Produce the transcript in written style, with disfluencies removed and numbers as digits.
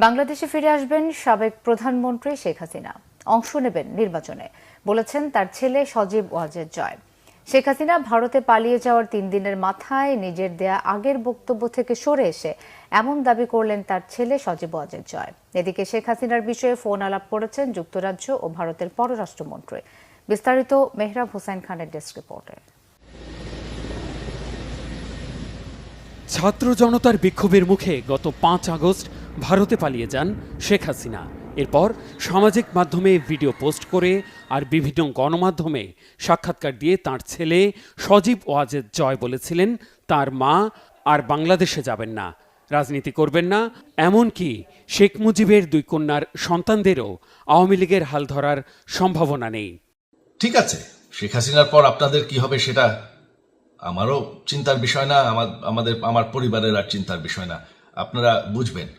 বাংলাদেশে ফিরে আসবেন সাবেক প্রধানমন্ত্রী শেখ হাসিনা। অংশ নেবেন নির্বাচনে, বলেছেন তার ছেলে সজীব ওয়াজেদ জয়। শেখ হাসিনা ভারতে পালিয়ে যাওয়ার 3 দিনের মাথায় নিজের দেয়া আগের বক্তব্য থেকে সরে এসে এমন দাবি করলেন তার ছেলে সজীব ওয়াজেদ জয়। এদিকে শেখ হাসিনার বিষয়ে ফোন আলাপ করেছেন যুক্তরাজ্য ও ভারতের পররাষ্ট্রমন্ত্রী। বিস্তারিত মেহরাব হোসেন খানের ডেস্ক রিপোর্টে। ছাত্র জনতার বিক্ষোভের মুখে গত 5 আগস্ট ভারতে পালিয়ে যান শেখ হাসিনা। এরপর সামাজিক মাধ্যমে ভিডিও পোস্ট করে আর বিভিন্ন গণমাধ্যমে সাক্ষাৎকার দিয়ে তার ছেলে সজীব ওয়াজেদ জয় বলেছিলেন তার মা আর বাংলাদেশে যাবেন না, রাজনীতি করবেন না, এমনকি শেখ মুজিবের 2 কন্যার সন্তানদেরও আওয়ামী লীগের হাল ধরার সম্ভাবনা নেই। ঠিক আছে, শেখ হাসিনার পর আপনাদের কি হবে সেটা আমারও চিন্তার বিষয় না, আমার পরিবারের আর চিন্তার বিষয় না, আপনারা বুঝবেন।